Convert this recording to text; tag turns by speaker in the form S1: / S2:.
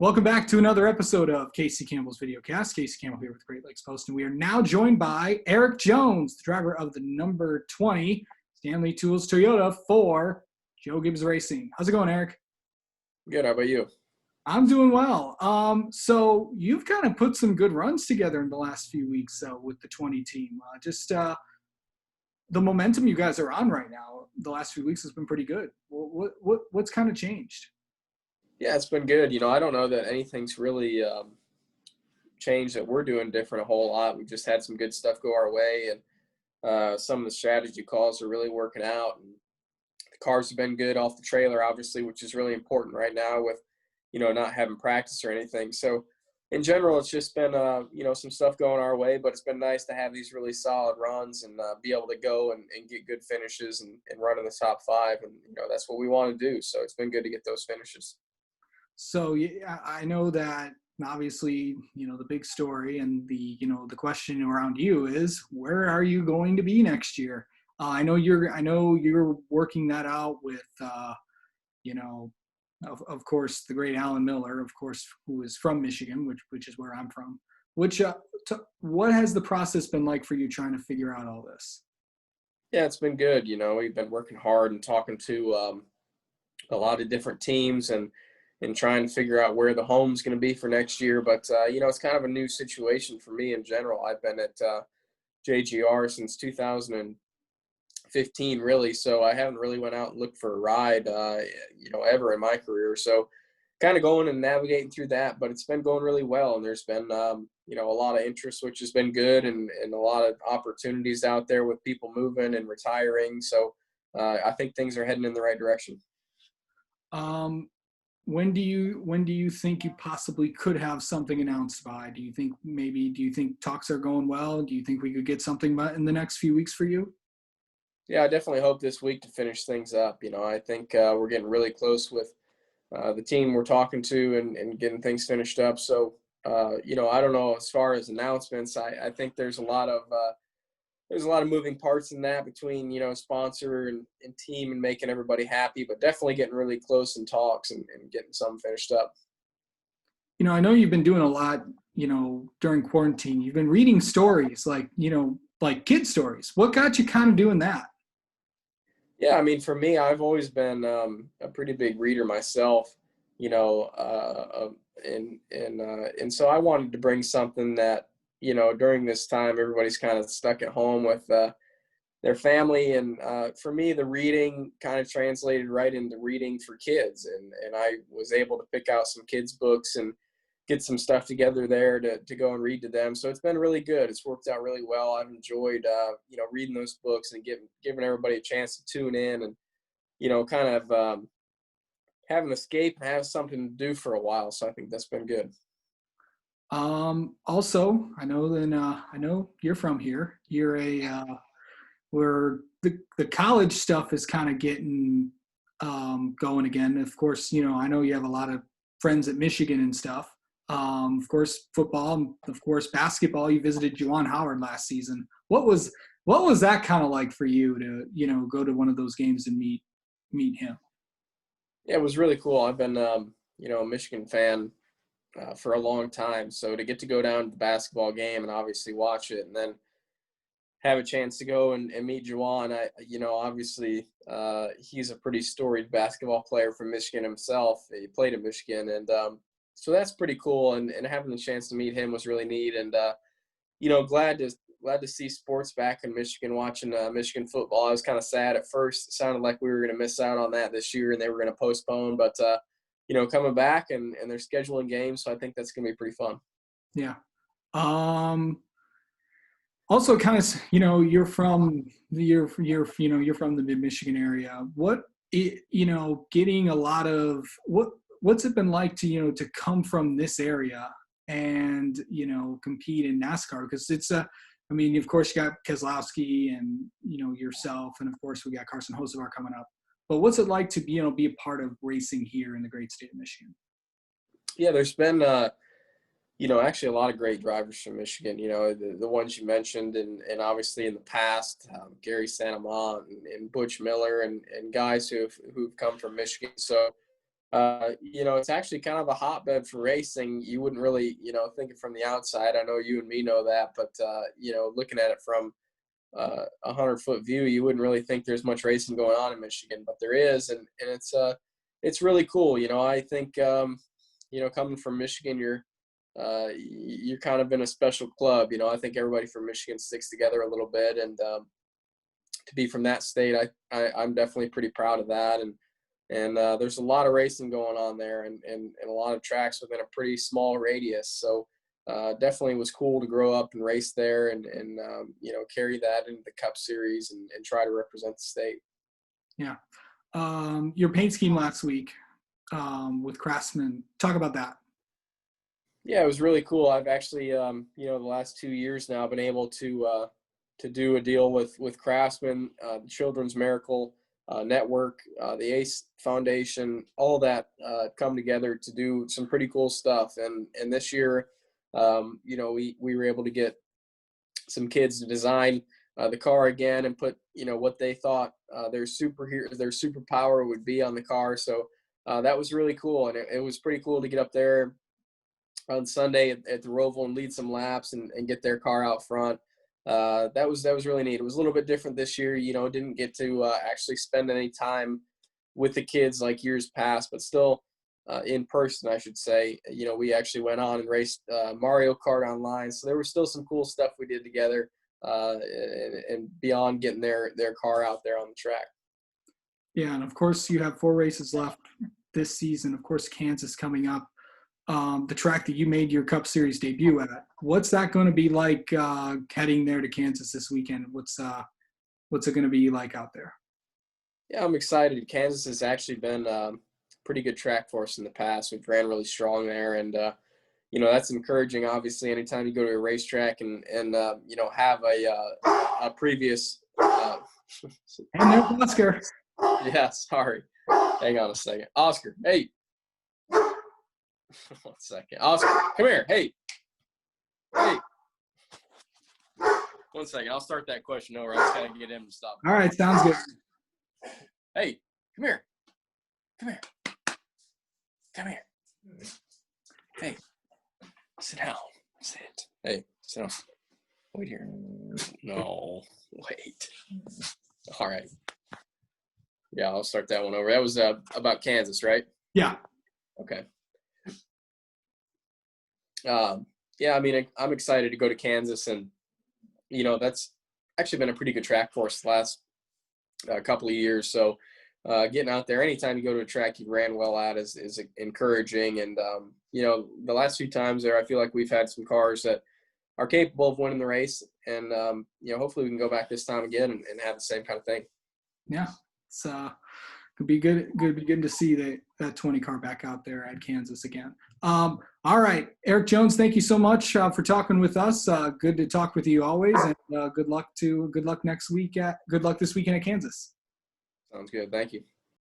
S1: Welcome back to another episode of Casey Campbell's Videocast. Casey Campbell here with Great Lakes Post, and we are now joined by Erik Jones, the driver of the number 20 Stanley Tools Toyota for Joe Gibbs Racing. How's it going, Erik?
S2: Good. How about you?
S1: I'm doing well. So you've kind of put some good runs together in the last few weeks with the 20 team. The momentum you guys are on right now, the last few weeks has been pretty good. What's kind of changed?
S2: Yeah, it's been good. I don't know that anything's really changed that we're doing different a whole lot. We've just had some good stuff go our way, and some of the strategy calls are really working out. And the cars have been good off the trailer, obviously, which is really important right now with, not having practice or anything. So in general, it's just been, some stuff going our way, but it's been nice to have these really solid runs and be able to go and get good finishes and run in the top five. And, that's what we want to do. So it's been good to get those finishes.
S1: So yeah, I know that obviously, the big story and the question around you is, where are you going to be next year? I know you're working that out with, of course, the great Alan Miller, of course, who is from Michigan, which is where I'm from. What has the process been like for you trying to figure out all this?
S2: Yeah, it's been good. We've been working hard and talking to a lot of different teams and trying to figure out where the home's going to be for next year. But, it's kind of a new situation for me in general. I've been at JGR since 2015, really. So I haven't really went out and looked for a ride, ever in my career. So kind of going and navigating through that, but it's been going really well. And there's been, a lot of interest, which has been good, and a lot of opportunities out there with people moving and retiring. So I think things are heading in the right direction.
S1: When do you think you possibly could have something announced by? Do you think talks are going well? Do you think we could get something in the next few weeks for you?
S2: Yeah, I definitely hope this week to finish things up. I think we're getting really close with the team we're talking to and getting things finished up. So, I don't know, as far as announcements, I think there's a lot of moving parts in that between, sponsor and team and making everybody happy, but definitely getting really close in talks and getting some finished up.
S1: I know you've been doing a lot, during quarantine. You've been reading stories like kid stories. What got you kind of doing that?
S2: Yeah, I mean, for me, I've always been a pretty big reader myself, and so I wanted to bring something that, during this time, everybody's kind of stuck at home with their family. And for me, the reading kind of translated right into reading for kids. And I was able to pick out some kids' books and get some stuff together there to go and read to them. So it's been really good. It's worked out really well. I've enjoyed, reading those books and giving everybody a chance to tune in and, kind of have an escape and have something to do for a while. So I think that's been good.
S1: Also, I know you're from here. You're where the college stuff is kind of getting going again. Of course, I know you have a lot of friends at Michigan and stuff. Of course, football, of course, basketball. You visited Juwan Howard last season. What was that kind of like for you to, go to one of those games and meet him?
S2: Yeah, it was really cool. I've been, a Michigan fan for a long time. So to get to go down to the basketball game and obviously watch it, and then have a chance to go and meet Juwan, obviously he's a pretty storied basketball player from Michigan himself. He played at Michigan, and so that's pretty cool. And having the chance to meet him was really neat. And glad to see sports back in Michigan. Watching Michigan football, I was kind of sad at first. It sounded like we were going to miss out on that this year, and they were going to postpone. But coming back and they're scheduling games, so I think that's going to be pretty fun.
S1: Yeah. Also, kind of, you're from the mid Michigan area. Getting a lot of what's it been like to to come from this area and compete in NASCAR? Because it's of course you got Keselowski and yourself, and of course we got Carson Hocevar coming up. But what's it like to be a part of racing here in the great state of Michigan?
S2: Yeah, there's been actually a lot of great drivers from Michigan, the ones you mentioned, and obviously in the past, Gary Santamont and Butch Miller and guys who've come from Michigan. So, It's actually kind of a hotbed for racing. You wouldn't really, think it from the outside. I know you and me know that, but looking at it from a 100-foot view, you wouldn't really think there's much racing going on in Michigan, but there is, and it's really cool. I think coming from Michigan, you're kind of in a special club. I think everybody from Michigan sticks together a little bit, and to be from that state, I'm definitely pretty proud of that. And there's a lot of racing going on there, and a lot of tracks within a pretty small radius. So definitely was cool to grow up and race there, and carry that into the Cup Series and try to represent the state.
S1: Yeah. Your paint scheme last week with Craftsman. Talk about that.
S2: Yeah, it was really cool. I've actually, the last 2 years now, been able to do a deal with Craftsman, the Children's Miracle Network, the ACE Foundation, all that come together to do some pretty cool stuff. And this year, we were able to get some kids to design the car again and put, what they thought their superpower would be on the car. So that was really cool. And it was pretty cool to get up there on Sunday at the Roval and lead some laps and get their car out front. That was really neat. It was a little bit different this year. Didn't get to actually spend any time with the kids like years past, but still in person, I should say. We actually went on and raced Mario Kart online. So there was still some cool stuff we did together and beyond getting their car out there on the track.
S1: Yeah, and of course you have 4 races left this season. Of course, Kansas coming up. The track that you made your Cup Series debut at. What's that going to be like heading there to Kansas this weekend? What's it going to be like out there?
S2: Yeah, I'm excited. Kansas has actually been a pretty good track for us in the past. We've ran really strong there, and that's encouraging. Obviously, anytime you go to a racetrack and have a previous.
S1: And there's Oscar.
S2: Yeah, sorry. Hang on a second, Oscar. Hey. 1 second. Oscar, come here. Hey. 1 second. I'll start that question over. I just got to get him to stop.
S1: All right. Sounds good.
S2: Hey, come here. Hey, sit down. Sit. Hey, sit down. Wait here. No, wait. All right. Yeah, I'll start that one over. That was about Kansas, right?
S1: Yeah.
S2: Okay. Yeah, I mean, I'm excited to go to Kansas, and that's actually been a pretty good track for us the last couple of years. So getting out there, anytime you go to a track you ran well at is encouraging. And the last few times there, I feel like we've had some cars that are capable of winning the race, and hopefully we can go back this time again and have the same kind of thing.
S1: Yeah, it's could be good. Could be good to see that 20 car back out there at Kansas again. All right, Erik Jones, thank you so much for talking with us. Good to talk with you always, and good luck next week. Good luck this weekend at Kansas.
S2: Sounds good. Thank you.